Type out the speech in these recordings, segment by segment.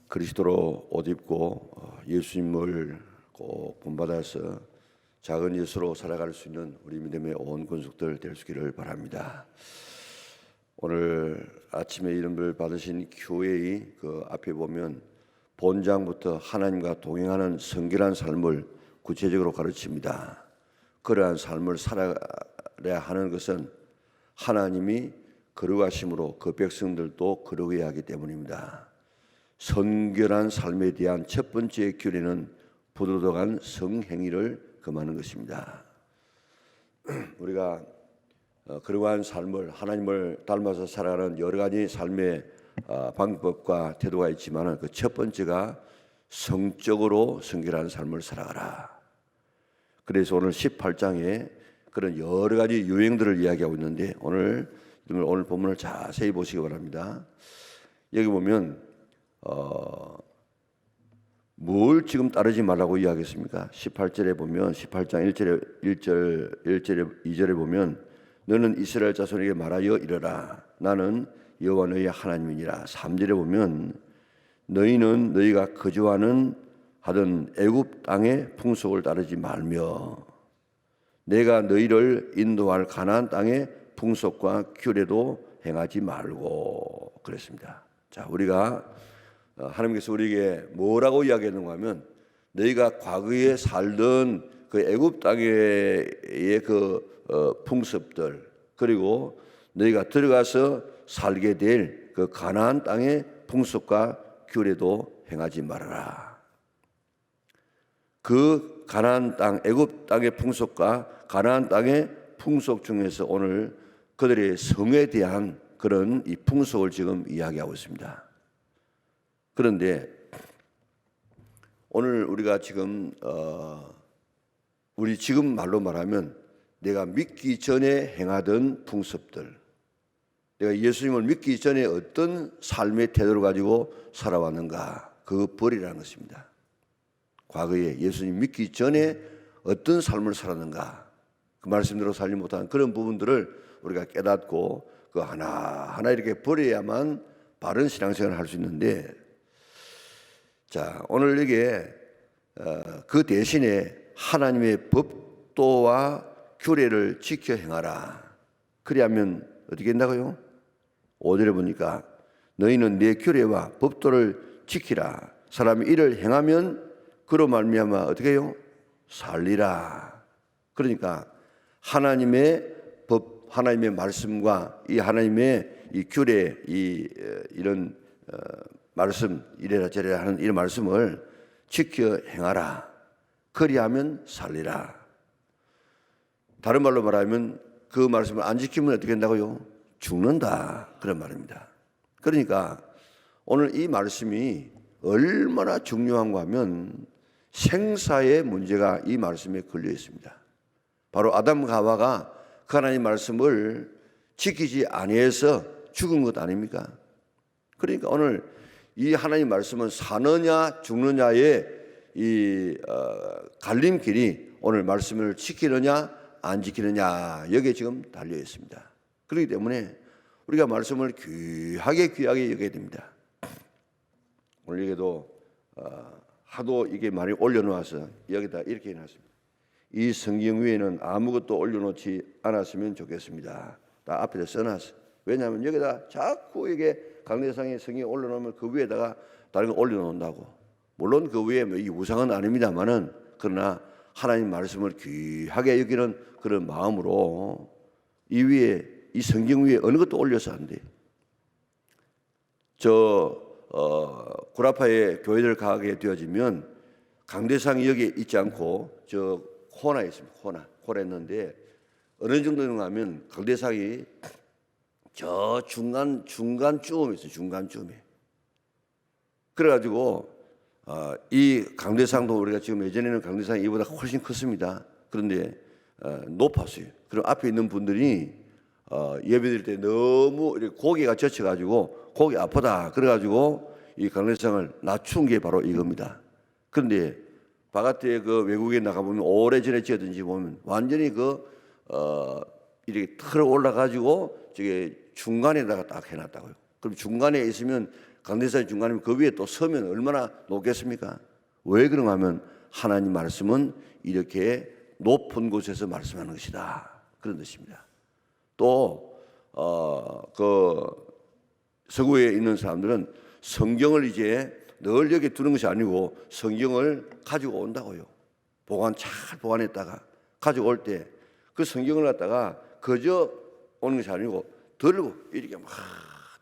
그리스도로 옷 입고 예수님을 꼭 본받아서 작은 예수로 살아갈 수 있는 우리 믿음의 온 권속들 될 수 있기를 바랍니다. 오늘 아침에 이름을 받으신 교회의 그 앞에 보면 본장부터 하나님과 동행하는 성결한 삶을 구체적으로 가르칩니다. 그러한 삶을 살아야 하는 것은 하나님이 거룩하심으로 그 백성들도 거룩해야 하기 때문입니다. 성결한 삶에 대한 첫 번째 규례는 부도덕한 성행위를 금하는 것입니다. 우리가 그러한 삶을 하나님을 닮아서 살아가는 여러 가지 삶의 방법과 태도가 있지만 그 첫 번째가 성적으로 성결한 삶을 살아가라. 그래서 오늘 18장에 그런 여러 가지 유행들을 이야기하고 있는데 오늘 본문을 자세히 보시기 바랍니다. 여기 보면 뭘 지금 따르지 말라고 이야기했습니까? 18절에 보면 18장 1절에 2절에 보면 너는 이스라엘 자손에게 말하여 이르라 나는 여호와 너희의 하나님이니라. 3절에 보면 너희는 너희가 거주하는 하던 애굽 땅의 풍속을 따르지 말며 내가 너희를 인도할 가나안 땅의 풍속과 규례도 행하지 말고 그랬습니다. 자, 우리가 하나님께서 우리에게 뭐라고 이야기했는가 하면 너희가 과거에 살던 그 애굽 땅의 그 풍습들 그리고 너희가 들어가서 살게 될 그 가나안 땅의 풍습과 규례도 행하지 말아라. 그 가나안 땅 애굽 땅의 풍속과 가나안 땅의 풍속 중에서 오늘 그들의 성에 대한 그런 이 풍속을 지금 이야기하고 있습니다. 그런데 오늘 우리가 지금 우리 지금 말로 말하면 내가 믿기 전에 행하던 풍습들, 내가 예수님을 믿기 전에 어떤 삶의 태도를 가지고 살아왔는가, 그 벌이라는 것입니다. 과거에 예수님 믿기 전에 어떤 삶을 살았는가, 그 말씀대로 살지 못한 그런 부분들을 우리가 깨닫고 그 하나하나 이렇게 버려야만 바른 신앙생활을 할 수 있는데, 자, 오늘 여기에 그 대신에 하나님의 법도와 규례를 지켜 행하라. 그리하면 어떻게 된다고요? 5절에 보니까 너희는 내 규례와 법도를 지키라. 사람이 이를 행하면 그로 말미암아 어떻게 해요? 살리라. 그러니까 하나님의 법, 하나님의 말씀과 이 하나님의 이 규례, 이런 말씀, 이래라 저래라 하는 이런 말씀을 지켜 행하라. 그리하면 살리라. 다른 말로 말하면 그 말씀을 안 지키면 어떻게 된다고요? 죽는다. 그런 말입니다. 그러니까 오늘 이 말씀이 얼마나 중요한가 하면 생사의 문제가 이 말씀에 걸려 있습니다. 바로 아담과 하와가 그 하나님 말씀을 지키지 아니해서 죽은 것 아닙니까? 그러니까 오늘 이 하나님 말씀은 사느냐 죽느냐의 이 갈림길이 오늘 말씀을 지키느냐 안 지키느냐 여기에 지금 달려 있습니다. 그렇기 때문에 우리가 말씀을 귀하게 여겨야 됩니다. 오늘 여기도 하도 이게 많이 올려놓아서 여기다 이렇게 해놨습니다. 이 성경 위에는 아무것도 올려놓지 않았으면 좋겠습니다. 다 앞에다 써놨어. 왜냐하면 여기다 자꾸 이게 강대상에 성경에 올려놓으면 그 위에다가 다른 거 올려놓는다고. 물론 그 위에 이 우상은 아닙니다만은 그러나 하나님 말씀을 귀하게 여기는 그런 마음으로 이 위에 이 성경 위에 어느 것도 올려서 안 돼. 구라파에 교회들 가게 되어지면 강대상이 여기에 있지 않고 저 코너에 있습니다. 코너에 있는데 어느 정도인가 하면 강대상이 저 중간쯤에 있어요. 중간쯤에. 그래가지고 이 강대상도 우리가 지금 예전에는 강대상이 이보다 훨씬 컸습니다. 그런데 높았어요. 그럼 앞에 있는 분들이 예배드릴 때 너무 고개가 젖혀가지고 고개 아프다 그래가지고 이 강대상을 낮춘 게 바로 이겁니다. 그런데 바깥에 그 외국에 나가보면 오래전에 지었든지 보면 완전히 이렇게 틀어 올라가지고 저게 중간에다가 딱 해놨다고요. 그럼 중간에 있으면 강대상의 중간이면 그 위에 또 서면 얼마나 높겠습니까? 왜 그런가 하면 하나님 말씀은 이렇게 높은 곳에서 말씀하는 것이다, 그런 뜻입니다. 또 그 서구에 있는 사람들은 성경을 이제 늘 여기 두는 것이 아니고 성경을 가지고 온다고요. 잘 보관했다가 가지고 올 때 그 성경을 갖다가 그저 오는 것이 아니고 들고 이렇게 막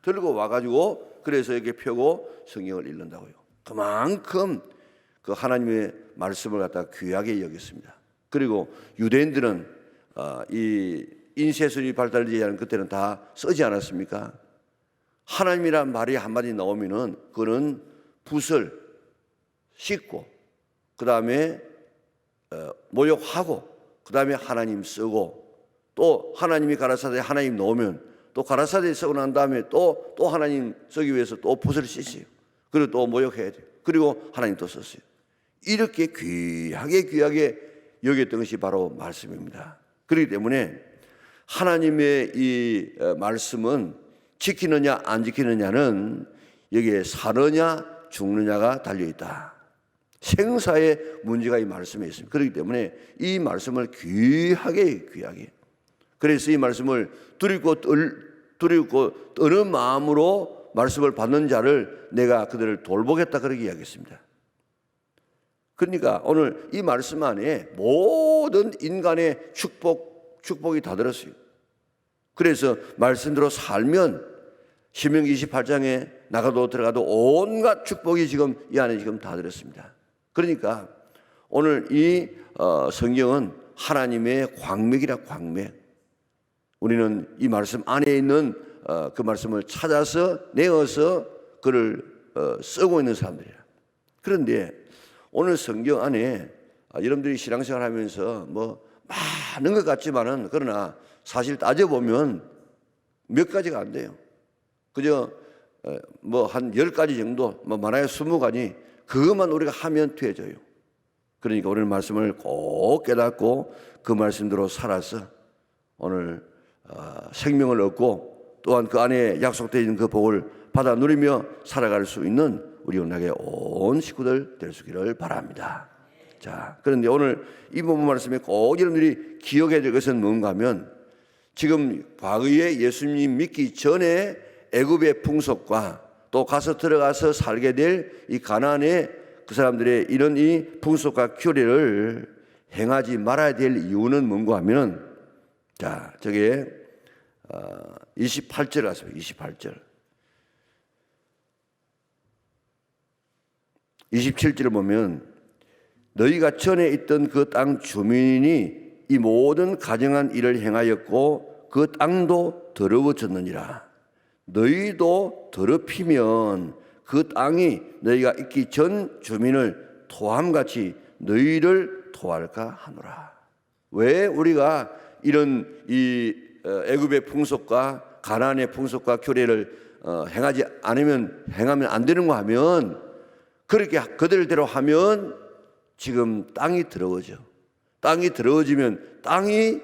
들고 와가지고 그래서 이렇게 펴고 성경을 읽는다고요. 그만큼 그 하나님의 말씀을 갖다가 귀하게 여겼습니다. 그리고 유대인들은 이 인쇄술이 발달되지 않은 그때는 다 쓰지 않았습니까? 하나님이란 말이 한마디 나오면은 그는 붓을 씻고 그 다음에 모욕하고 그 다음에 하나님 쓰고 또 하나님이 가라사대 하나님 놓으면 또 가라사대 쓰고 난 다음에 또 하나님 쓰기 위해서 또 붓을 씻어요. 그리고 또 모욕해야 돼요. 그리고 하나님 또 썼어요. 이렇게 귀하게 여겼던 것이 바로 말씀입니다. 그렇기 때문에 하나님의 이 말씀은 지키느냐 안 지키느냐는 여기에 사느냐 죽느냐가 달려있다. 생사의 문제가 이 말씀에 있습니다. 그렇기 때문에 이 말씀을 귀하게 그래서 이 말씀을 두렵고 떠는 마음으로 말씀을 받는 자를 내가 그들을 돌보겠다, 그렇게 이야기했습니다. 그러니까 오늘 이 말씀 안에 모든 인간의 축복이 다 들었어요. 그래서 말씀대로 살면 신명기 28장에 나가도 들어가도 온갖 축복이 지금 이 안에 지금 다 들었습니다. 그러니까 오늘 이 성경은 하나님의 광맥이라, 광맥. 우리는 이 말씀 안에 있는 그 말씀을 찾아서 내어서 그를 쓰고 있는 사람들이라. 그런데 오늘 성경 안에 여러분들이 신앙생활 하면서 뭐 많은 것 같지만은 그러나 사실 따져보면 몇 가지가 안 돼요. 그저 뭐 한 10가지 정도, 뭐 많아야 20가지, 그것만 우리가 하면 되져요. 그러니까 오늘 말씀을 꼭 깨닫고 그 말씀대로 살아서 오늘 생명을 얻고 또한 그 안에 약속되어 있는 그 복을 받아 누리며 살아갈 수 있는 우리 은하계 온 식구들 될 수 있기를 바랍니다. 자, 그런데 오늘 이 부분 말씀에 꼭 여러분들이 기억해야 될 것은 뭔가 하면 지금 과거에 예수님 믿기 전에 애굽의 풍속과 또 가서 들어가서 살게 될 이 가나안의 그 사람들의 이런 이 풍속과 규례를 행하지 말아야 될 이유는 뭔가 하면 자, 저게 28절 가서 28절 27절을 보면 너희가 전에 있던 그 땅 주민이 이 모든 가증한 일을 행하였고 그 땅도 더러워졌느니라. 너희도 더럽히면 그 땅이 너희가 있기 전 주민을 토함같이 너희를 토할까 하노라. 왜 우리가 이런 이 애굽의 풍속과 가나안의 풍속과 규례를 행하면 안 되는가 하면 그렇게 그들대로 하면 지금 땅이 더러워져. 땅이 더러워지면 땅이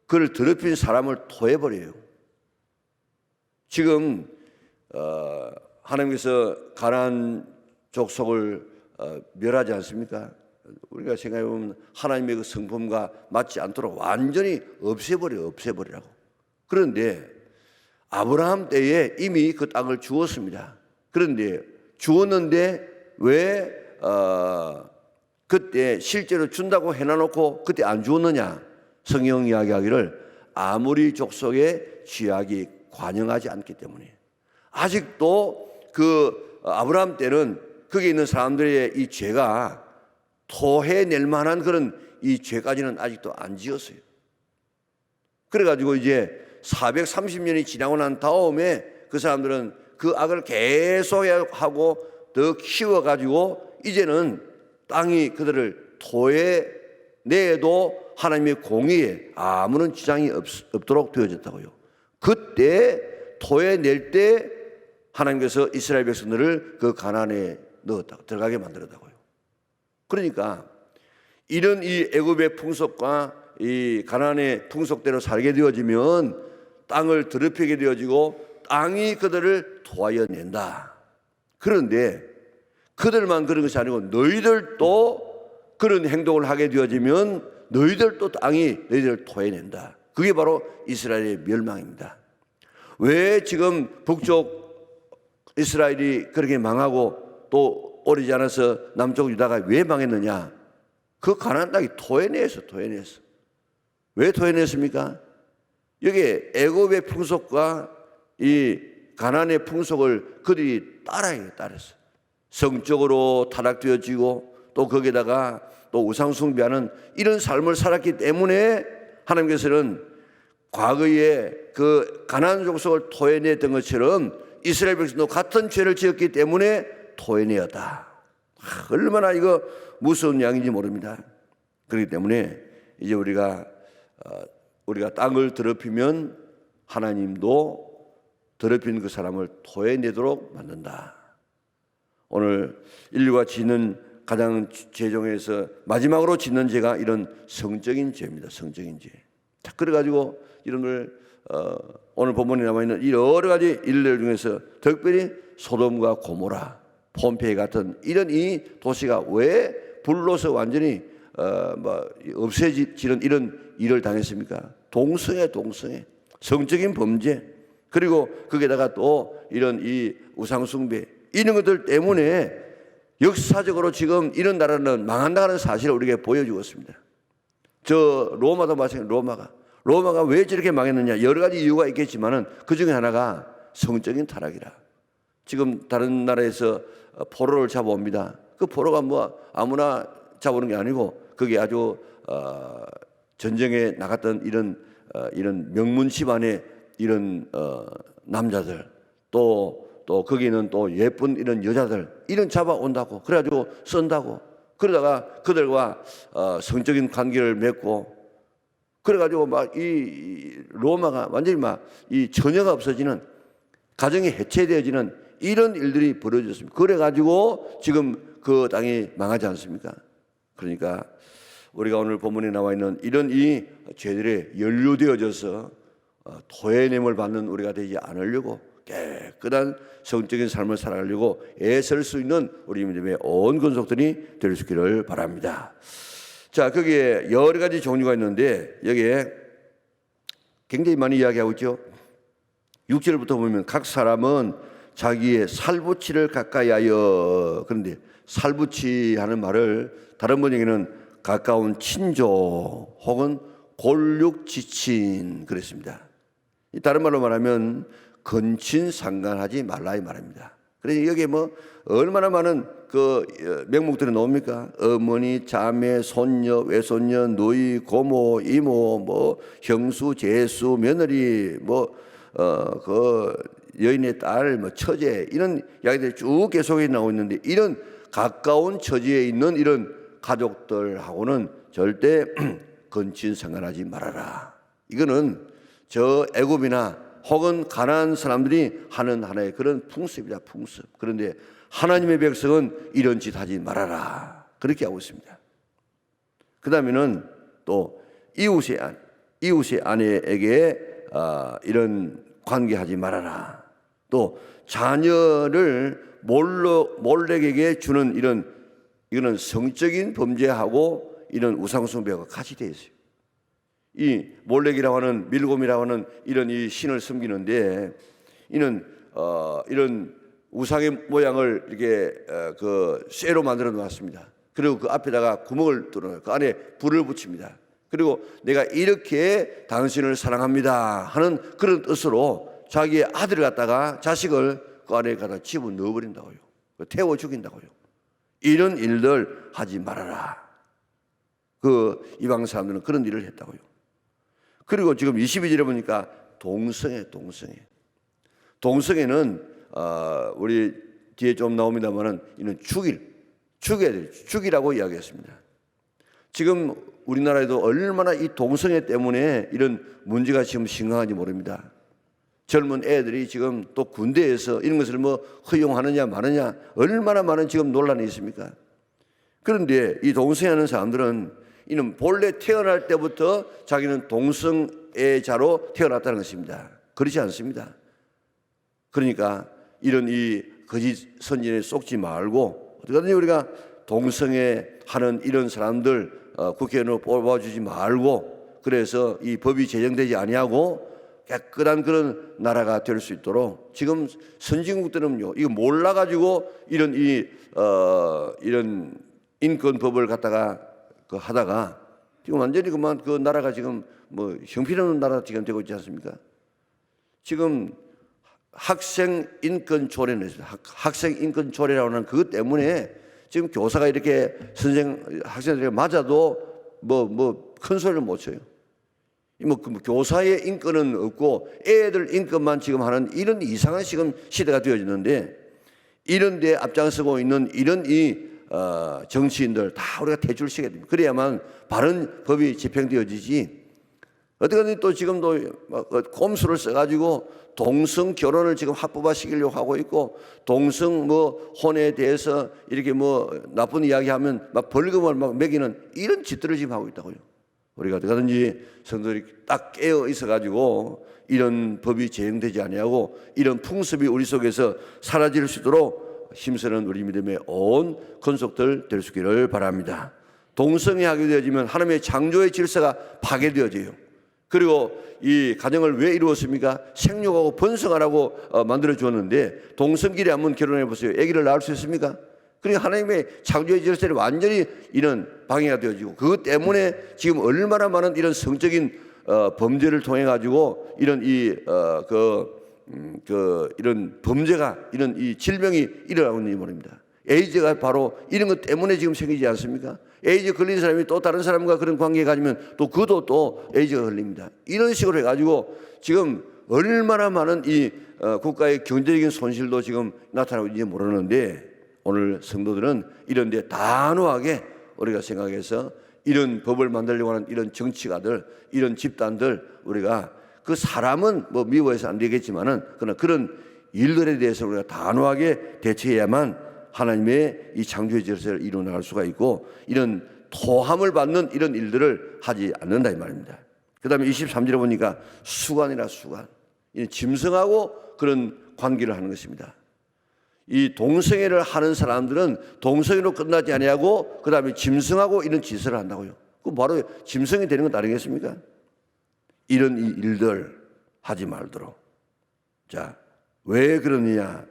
그를 더럽힌 사람을 토해버려요. 지금 하나님께서 가나안 족속을 멸하지 않습니까? 우리가 생각해보면 하나님의 그 성품과 맞지 않도록 완전히 없애버리라고. 그런데 아브라함 때에 이미 그 땅을 주었습니다. 그런데 주었는데 왜 그때 실제로 준다고 해놔놓고 그때 안 주었느냐? 성경 이야기하기를 아무리 족속의 죄악이 관영하지 않기 때문에 아직도 그 아브라함 때는 거기 있는 사람들의 이 죄가 토해낼 만한 그런 이 죄까지는 아직도 안 지었어요. 그래가지고 이제 430년이 지나고 난 다음에 그 사람들은 그 악을 계속하고 더 키워가지고 이제는 땅이 그들을 토해내도 하나님의 공의에 아무런 지장이 없도록 되어졌다고요. 그때 토해낼 때 하나님께서 이스라엘 백성들을 그 가나안에 들어가게 만들었다고요. 그러니까 이런 이 애굽의 풍속과 이 가나안의 풍속대로 살게 되어지면 땅을 더럽히게 되어지고 땅이 그들을 토하여 낸다. 그런데 그들만 그런 것이 아니고 너희들도 그런 행동을 하게 되어지면 너희들도 땅이 너희들을 토해낸다. 그게 바로 이스라엘의 멸망입니다. 왜 지금 북쪽 이스라엘이 그렇게 망하고 또 오래지 않아서 남쪽 유다가 왜 망했느냐? 그 가나안 땅이 토해내서. 왜 토해냈습니까? 여기에 애굽의 풍속과 이 가나안의 풍속을 그들이 따랐어. 성적으로 타락되어지고 또 거기에다가 또 우상숭배하는 이런 삶을 살았기 때문에 하나님께서는 과거에 그 가나안 족속을 토해냈던 것처럼 이스라엘 백성도 같은 죄를 지었기 때문에 토해내었다. 얼마나 이거 무서운 양인지 모릅니다. 그렇기 때문에 이제 우리가 땅을 더럽히면 하나님도 더럽힌 그 사람을 토해내도록 만든다. 오늘 인류가 짓는 가장 죄 중에서 마지막으로 짓는 죄가 이런 성적인 죄입니다. 성적인 죄. 자, 그래가지고 이런들 오늘 본문에 남아 있는 이 여러 가지 일들 중에서 특별히 소돔과 고모라, 폼페이 같은 이런 이 도시가 왜 불로서 완전히 없애지는 이런 일을 당했습니까? 동성애, 성적인 범죄, 그리고 거기에다가 또 이런 이 우상숭배 이런 것들 때문에 역사적으로 지금 이런 나라는 망한다는 사실을 우리에게 보여주고 있습니다. 저 로마도 마찬가지로 로마가 왜 저렇게 망했느냐 여러 가지 이유가 있겠지만은 그 중에 하나가 성적인 타락이라. 지금 다른 나라에서 포로를 잡아옵니다. 그 포로가 뭐 아무나 잡아오는 게 아니고 그게 아주 전쟁에 나갔던 이런 명문 집안의 이런 남자들 또 거기는 또 예쁜 이런 여자들 이런 잡아온다고 그래가지고 쓴다고 그러다가 그들과 성적인 관계를 맺고 그래가지고 막 이 로마가 완전히 막 이 전혀가 없어지는 가정이 해체되어지는 이런 일들이 벌어졌습니다. 그래가지고 지금 그 땅이 망하지 않습니까? 그러니까 우리가 오늘 본문에 나와 있는 이런 이 죄들에 연루되어져서 토해냄을 받는 우리가 되지 않으려고 깨끗한 성적인 삶을 살아가려고 애쓸 수 있는 우리 믿음의 온 권속들이 될 수 있기를 바랍니다. 자, 거기에 여러 가지 종류가 있는데 여기에 굉장히 많이 이야기하고 있죠. 6절부터 보면 각 사람은 자기의 살붙이를 가까이 하여, 그런데 살붙이 하는 말을 다른 번역에는 가까운 친족 혹은 골육지친 그랬습니다. 다른 말로 말하면 근친상간하지 말라 이 말입니다. 그래서 여기에 뭐 얼마나 많은 그 명목들이 나옵니까? 어머니, 자매, 손녀, 외손녀, 누이, 고모, 이모, 뭐 형수, 제수, 며느리, 그 여인의 딸, 뭐 처제 이런 이야기들이 쭉 계속해 나오고 있는데 이런 가까운 처지에 있는 이런 가족들하고는 절대 근친상간하지 말아라. 이거는 저 애굽이나 혹은 가나안 사람들이 하는 하나의 그런 풍습이다, 풍습. 그런데 하나님의 백성은 이런 짓 하지 말아라. 그렇게 하고 있습니다. 그 다음에는 또 이웃의 아내에게 이런 관계하지 말아라. 또 자녀를 몰렉에게 주는 이거는 성적인 범죄하고 이런 우상숭배가 같이 되어 있어요. 이 몰렉이라고 하는 밀곰이라고 하는 이런 이 신을 섬기는데 이는 이런 우상의 모양을 이렇게 그 쇠로 만들어 놓았습니다. 그리고 그 앞에다가 구멍을 뚫어요. 그 안에 불을 붙입니다. 그리고 내가 이렇게 당신을 사랑합니다 하는 그런 뜻으로 자기의 아들을 갖다가 자식을 그 안에 갖다 집어 넣어버린다고요. 태워 죽인다고요. 이런 일들 하지 말아라. 그 이방 사람들은 그런 일을 했다고요. 그리고 지금 22절에 보니까 동성애는 우리 뒤에 좀 나옵니다만은 이는 죽이라고 이야기했습니다. 지금 우리나라에도 얼마나 이 동성애 때문에 이런 문제가 지금 심각한지 모릅니다. 젊은 애들이 지금 또 군대에서 이런 것을 뭐 허용하느냐 마느냐 얼마나 많은 지금 논란이 있습니까? 그런데 이 동성애하는 사람들은 이는 본래 태어날 때부터 자기는 동성애자로 태어났다는 것입니다. 그렇지 않습니다. 그러니까 이런 이 거짓 선진에 속지 말고 어떻게든지 우리가 동성애 하는 이런 사람들 국회의원으로 뽑아주지 말고 그래서 이 법이 제정되지 아니하고 깨끗한 그런 나라가 될 수 있도록 지금 선진국들은요 이거 몰라가지고 이런 이런 인권법을 갖다가 하다가 지금 완전히 그만 그 나라가 지금 뭐 형편없는 나라 지금 되고 있지 않습니까? 지금 학생 인권 조례는 학생 인권 조례라고 하는 그것 때문에 지금 교사가 이렇게 학생들에게 맞아도 뭐 큰 소리를 못 쳐요. 뭐 교사의 인권은 없고 애들 인권만 지금 하는 이런 이상한 지금 시대가 되어졌는데 이런 데 앞장서고 있는 이런 정치인들 다 우리가 퇴출시켜야 됩니다. 그래야만 바른 법이 집행되어지지. 어떻게든 또 지금도 꼼수를 써가지고 동성 결혼을 지금 합법화시키려고 하고 있고 동성 혼에 대해서 이렇게 나쁜 이야기하면 막 벌금을 막 매기는 이런 짓들을 지금 하고 있다고요. 우리가 어떻게든지 성도들이 딱 깨어 있어가지고 이런 법이 제정되지 아니하고 이런 풍습이 우리 속에서 사라질 수 있도록 힘쓰는 우리 믿음의 온 권속들 될 수 있기를 바랍니다. 동성애 하게 되어지면 하나님의 창조의 질서가 파괴되어져요. 그리고 이 가정을 왜 이루었습니까? 생육하고 번성하라고 만들어 주었는데 동성끼리 한번 결혼해 보세요. 아기를 낳을 수 있습니까? 그러니까 하나님의 창조의 질서를 완전히 이런 방해가 되어지고 그것 때문에 지금 얼마나 많은 이런 성적인 범죄를 통해 가지고 이런 이런 범죄가 이런 이 질병이 일어나고 있는지 모릅니다. 에이즈가 바로 이런 것 때문에 지금 생기지 않습니까? 에이즈 걸린 사람이 또 다른 사람과 그런 관계 가지면 또 그도 또 에이즈가 걸립니다. 이런 식으로 해가지고 지금 얼마나 많은 이 국가의 경제적인 손실도 지금 나타나고 있는지 모르는데 오늘 성도들은 이런 데 단호하게 우리가 생각해서 이런 법을 만들려고 하는 이런 정치가들, 이런 집단들 우리가 그 사람은 미워해서 안 되겠지만은 그런 일들에 대해서 우리가 단호하게 대처해야만 하나님의 이 창조의 질서를 이루어나갈 수가 있고 이런 토함을 받는 이런 일들을 하지 않는다 이 말입니다. 그 다음에 23절에 보니까 수관이라 수관, 짐승하고 그런 관계를 하는 것입니다. 이 동성애를 하는 사람들은 동성애로 끝나지 아니하고 그 다음에 짐승하고 이런 짓을 한다고요. 그 바로 짐승이 되는 것 아니겠습니까? 이런 이 일들 하지 말도록. 자, 왜 그러느냐?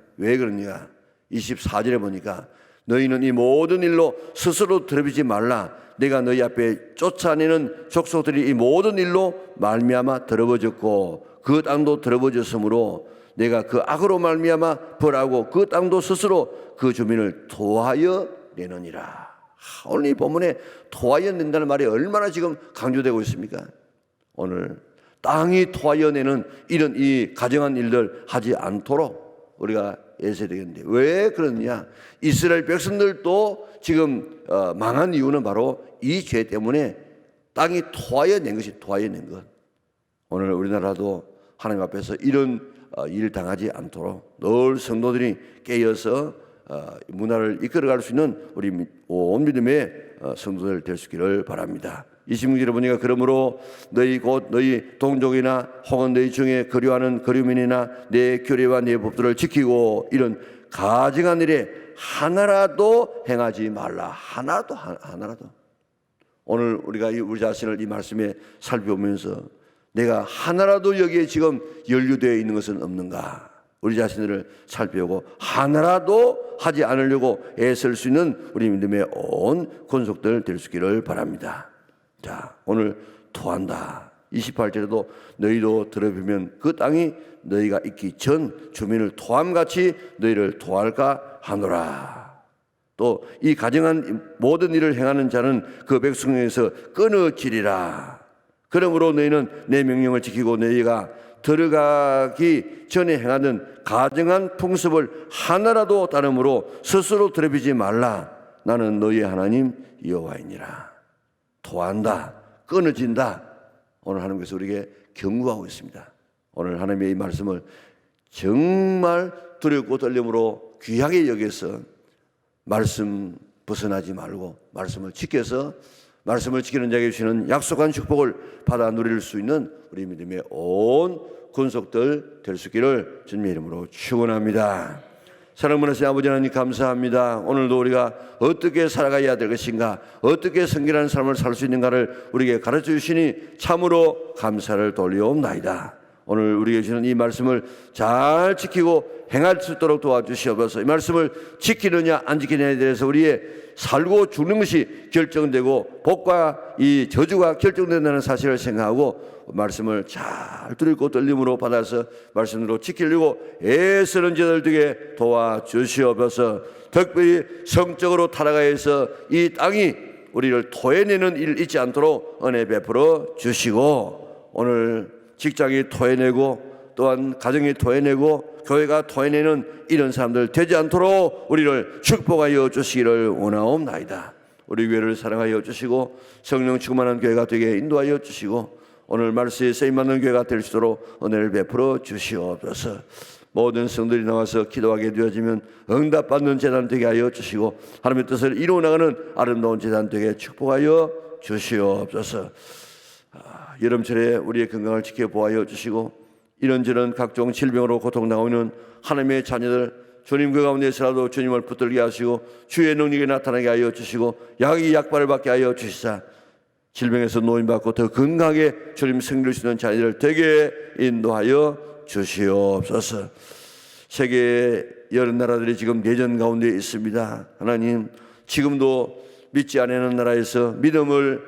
24절에 보니까 너희는 이 모든 일로 스스로 더럽히지 말라. 내가 너희 앞에 쫓아내는 족속들이 이 모든 일로 말미암아 더러워졌고 그 땅도 더러워졌으므로 내가 그 악으로 말미암아 벌하고 그 땅도 스스로 그 주민을 토하여 내느니라. 오늘 이 본문에 토하여 낸다는 말이 얼마나 지금 강조되고 있습니까? 오늘 땅이 토하여 내는 이런 이 가정한 일들 하지 않도록 우리가 애써야 되겠는데 왜 그러느냐? 이스라엘 백성들도 지금 망한 이유는 바로 이 죄 때문에 땅이 토하여 낸 것이 토하여 낸 것. 오늘 우리나라도 하나님 앞에서 이런 일 당하지 않도록 늘 성도들이 깨어서 문화를 이끌어갈 수 있는 우리 온 믿음의 성도들 될 수 있기를 바랍니다. 26절에 보니까 그러므로 너희 곧 너희 동족이나 혹은 너희 중에 거류하는 거류민이나 내 규례와 내 법들을 지키고 이런 가증한 일에 하나라도 행하지 말라. 하나라도. 오늘 우리가 우리 자신을 이 말씀에 살펴보면서 내가 하나라도 여기에 지금 연루되어 있는 것은 없는가? 우리 자신을 살펴보고 하나라도 하지 않으려고 애쓸 수 있는 우리 믿음의 온 권속들 될 수 있기를 바랍니다. 자, 오늘 토한다. 28절에도 너희도 더럽히면 그 땅이 너희가 있기 전 주민을 토함같이 너희를 토할까 하노라. 또 이 가정한 모든 일을 행하는 자는 그 백성에서 끊어지리라. 그러므로 너희는 내 명령을 지키고 너희가 들어가기 전에 행하는 가정한 풍습을 하나라도 따름으로 스스로 더럽히지 말라. 나는 너희의 하나님 여호와이니라. 토한다, 끊어진다. 오늘 하나님께서 우리에게 경고하고 있습니다. 오늘 하나님의 이 말씀을 정말 두렵고 떨림으로 귀하게 여겨서 말씀 벗어나지 말고 말씀을 지켜서 말씀을 지키는 자에게 주시는 약속한 축복을 받아 누릴 수 있는 우리 믿음의 온 권속들 될 수 있기를 주님의 이름으로 축원합니다. 사랑하는 아버지 하나님 감사합니다. 오늘도 우리가 어떻게 살아가야 될 것인가, 어떻게 성결한 삶을 살 수 있는가를 우리에게 가르쳐 주시니 참으로 감사를 돌려옵나이다. 오늘 우리에게 주는 이 말씀을 잘 지키고 행할 수 있도록 도와주시옵소서. 이 말씀을 지키느냐 안 지키느냐에 대해서 우리의 살고 죽는 것이 결정되고 복과 이 저주가 결정된다는 사실을 생각하고 말씀을 잘 들고 떨림으로 받아서 말씀으로 지키려고 애쓰는 자들 되게 도와주시옵소서. 특별히 성적으로 타락하여서 이 땅이 우리를 토해내는 일 잊지 않도록 은혜 베풀어 주시고, 오늘 직장이 토해내고 또한 가정이 토해내고 교회가 토해내는 이런 사람들 되지 않도록 우리를 축복하여 주시기를 원하옵나이다. 우리 교회를 사랑하여 주시고 성령 충만한 교회가 되게 인도하여 주시고 오늘 말씀에 쓰임받는 교회가 될 수 있도록 은혜를 베풀어 주시옵소서. 모든 성들이 나와서 기도하게 되어지면 응답받는 제단 되게 하여 주시고 하나님의 뜻을 이루어나가는 아름다운 제단 되게 축복하여 주시옵소서. 여름철에 우리의 건강을 지켜보아여 주시고 이런저런 각종 질병으로 고통당하고 있는 하나님의 자녀들 주님 그 가운데서라도 주님을 붙들게 하시고 주의 능력이 나타나게 하여 주시고 약이 약발을 받게 하여 주시사 질병에서 노인받고 더 건강하게 주님 승리할 수 있는 자녀들 되게 인도하여 주시옵소서. 세계의 여러 나라들이 지금 내전 가운데 있습니다. 하나님, 지금도 믿지 않는 나라에서 믿음을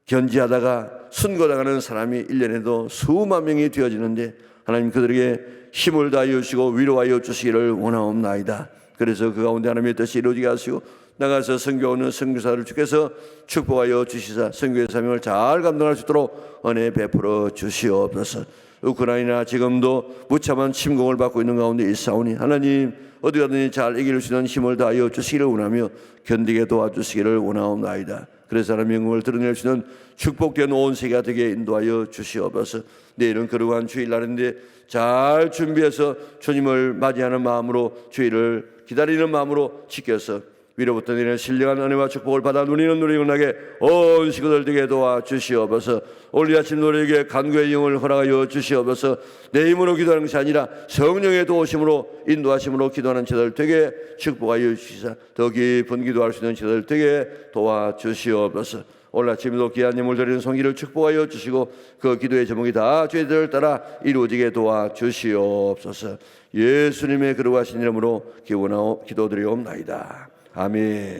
견지하다가 순교당하는 사람이 1년에도 수만 명이 되어지는데 하나님 그들에게 힘을 다하여 주시고 위로하여 주시기를 원하옵나이다. 그래서 그 가운데 하나님의 뜻이 이루어지게 하시고 나가서 선교하는 선교사를 주께서 축복하여 주시사 선교의 사명을 잘 감당할 수 있도록 은혜 베풀어 주시옵소서. 우크라이나 지금도 무참한 침공을 받고 있는 가운데 있사오니 하나님 어디 가든지 잘 이길 수 있는 힘을 다하여 주시기를 원하며 견디게 도와주시기를 원하옵나이다. 그래서 하나님의 영광을 드러낼 수 있는 축복된 온 세계가 되게 인도하여 주시옵소서. 내일은 거룩한 주일날인데 잘 준비해서 주님을 맞이하는 마음으로 주일을 기다리는 마음으로 지켜서 위로부터 내리는 신령한 은혜와 축복을 받아 누리는 누리는 나게 온 식구들 되게 도와주시옵소서. 오늘 아침 노래에게 간구의 영을 허락하여 주시옵소서. 내 힘으로 기도하는 것이 아니라 성령의 도우심으로 인도하심으로 기도하는 저들 되게 축복하여 주시사 더 깊은 기도할 수 있는 저들 되게 도와주시옵소서. 오늘 아침에도 귀한 예물 드리는 성기를 축복하여 주시고 그 기도의 제목이 다 죄들을 따라 이루어지게 도와주시옵소서. 예수님의 거룩하신 이름으로 기도드리옵나이다. 아멘.